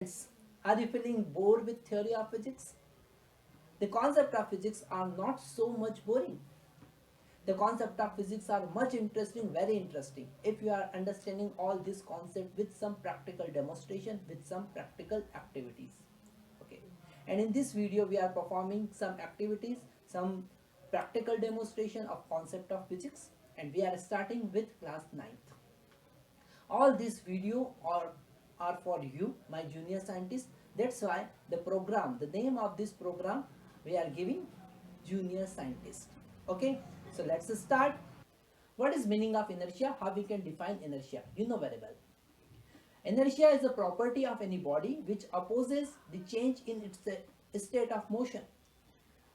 Are you feeling bored with theory of physics? The concept of physics are not so much boring. The concept of physics are much interesting, very interesting. If you are understanding all this concept with some practical demonstration, with some practical activities. Okay. And in this video, we are performing some activities, some practical demonstration of concept of physics, and we are starting with class 9th. All this video are for you, my junior scientist. That's why the name of this program, we are giving junior scientist. Okay, so let's start. What is meaning of inertia? How we can define inertia? You know very well. Inertia is a property of any body which opposes the change in its state of motion.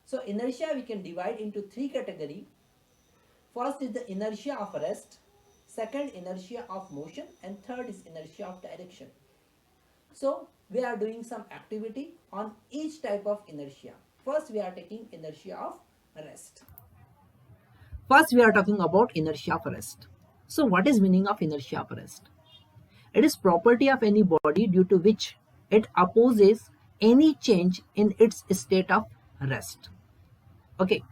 So inertia we can divide into three categories. First is the inertia of rest, second inertia of motion, and third is inertia of direction. So we are doing some activity on each type of inertia. First we are taking inertia of rest. First we are talking about inertia of rest. So what is meaning of inertia of rest? It is property of any body due to which it opposes any change in its state of rest. Okay,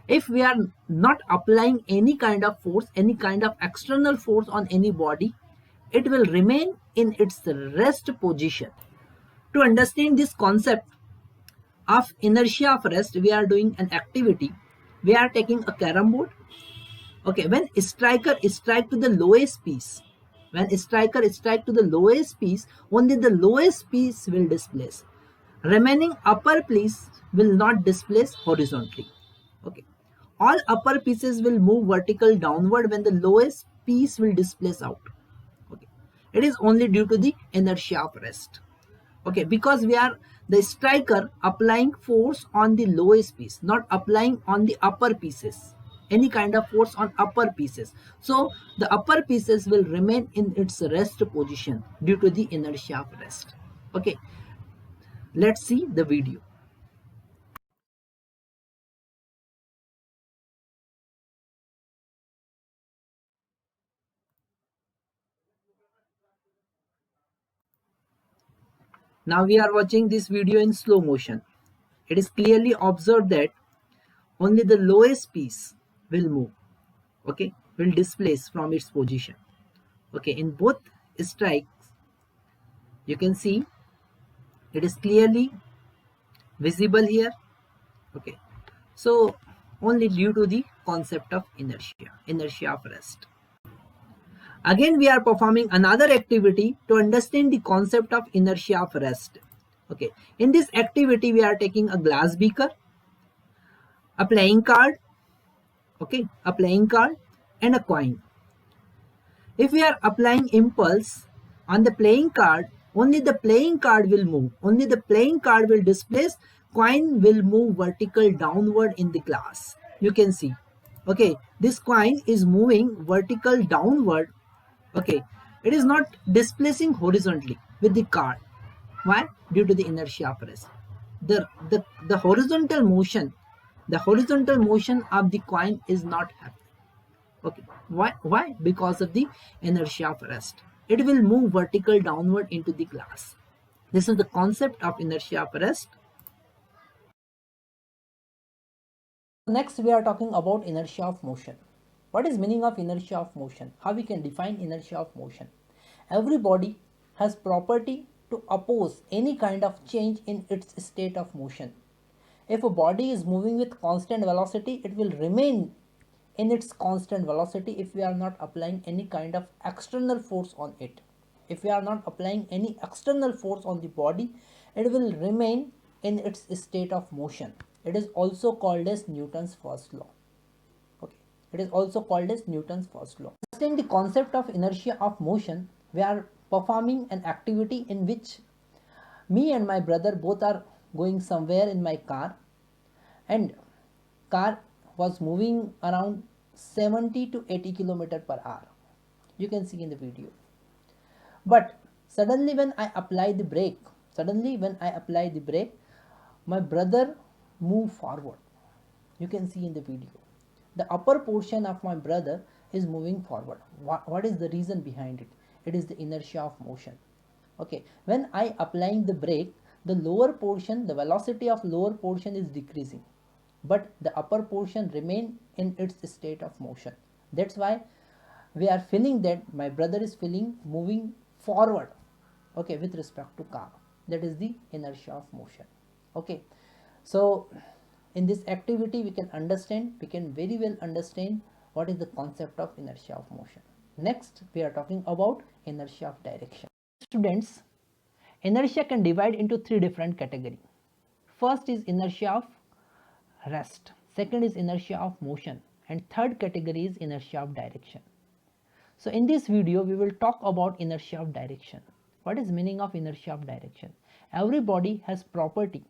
if we are not applying any kind of force, any kind of external force on any body, it will remain in its rest position. To understand this concept of inertia of rest, we are doing an activity. We are taking a carom board. Okay, when striker strike to the lowest piece, when striker strike to the lowest piece, only the lowest piece will displace. Remaining upper piece will not displace horizontally. Okay, all upper pieces will move vertical downward when the lowest piece will displace out. Okay, it is only due to the inertia of rest. Okay, because we are the striker applying force on the lowest piece, not applying on the upper pieces, any kind of force on upper pieces. So the upper pieces will remain in its rest position due to the inertia of rest. Okay, let's see the video. Now we are watching this video in slow motion. It is clearly observed that only the lowest piece will move, okay, will displace from its position. Okay, in both strikes, you can see it is clearly visible here. Okay, so only due to the concept of inertia of rest. Again, we are performing another activity to understand the concept of inertia of rest. Okay, in this activity, we are taking a glass beaker, a playing card, okay, a playing card, and a coin. If we are applying impulse on the playing card, only the playing card will move. Only the playing card will displace. Coin will move vertical downward in the glass. You can see. Okay, this coin is moving vertical downward. Okay, it is not displacing horizontally with the card. Why? Due to the inertia of rest. The horizontal motion of the coin is not happening. Okay, why? Because of the inertia of rest. It will move vertical downward into the glass. This is the concept of inertia of rest. Next we are talking about inertia of motion. What is meaning of inertia of motion? How we can define inertia of motion? Every body has property to oppose any kind of change in its state of motion. If a body is moving with constant velocity, it will remain in its constant velocity if we are not applying any kind of external force on it. If we are not applying any external force on the body, it will remain in its state of motion. It is also called as Newton's first law. Okay, it is also called as Newton's first law. Understanding the concept of inertia of motion, we are performing an activity in which me and my brother both are going somewhere in my car, and car was moving around 70 to 80 kilometer per hour. You can see in the video. But suddenly when I apply the brake, my brother moved forward. You can see in the video. The upper portion of my brother is moving forward. What is the reason behind it? It is the inertia of motion. Okay, when I applying the brake, the lower portion, the velocity of lower portion is decreasing, but the upper portion remain in its state of motion. That's why we are feeling that my brother is feeling moving forward, okay, with respect to car. That is the inertia of motion. Okay, so in this activity we can understand, we can very well understand what is the concept of inertia of motion. Next we are talking about inertia of direction. Students, inertia can divide into three different categories. First is inertia of rest, second is inertia of motion, and third category is inertia of direction. So in this video we will talk about inertia of direction. What is meaning of inertia of direction? Every body has property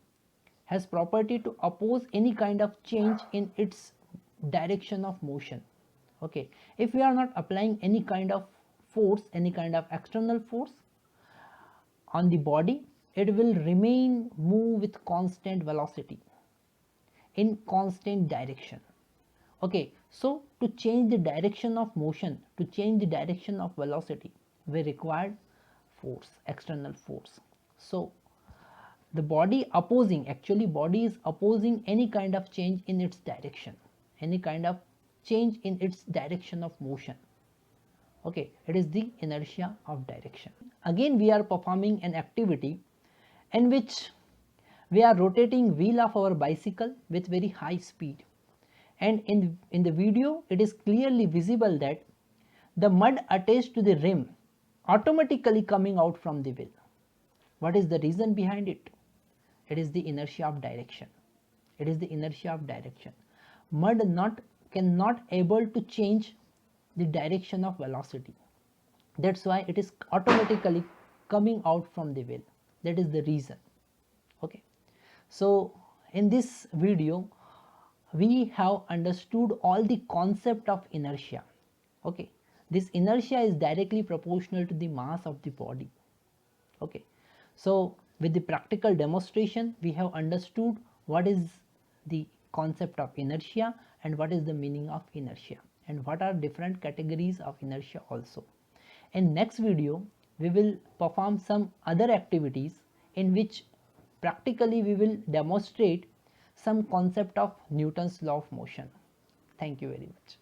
to oppose any kind of change in its direction of motion. Okay, if we are not applying any kind of force, any kind of external force on the body, it will remain move with constant velocity in constant direction. Okay, so to change the direction of motion, to change the direction of velocity, we require force, external force. So the body opposing, actually body is opposing any kind of change in its direction, any kind of change in its direction of motion. Okay, it is the inertia of direction. Again we are performing an activity in which we are rotating wheel of our bicycle with very high speed, and in the video it is clearly visible that the mud attached to the rim automatically coming out from the wheel. What is the reason behind it? It is the inertia of direction. It is the inertia of direction. Mud cannot able to change the direction of velocity. That's why it is automatically coming out from the wheel. That is the reason. Okay, so in this video we have understood all the concept of inertia. Okay, this inertia is directly proportional to the mass of the body. Okay, so with the practical demonstration we have understood what is the concept of inertia and what is the meaning of inertia and what are different categories of inertia also. In next video we will perform some other activities in which practically we will demonstrate some concept of Newton's law of motion. Thank you very much.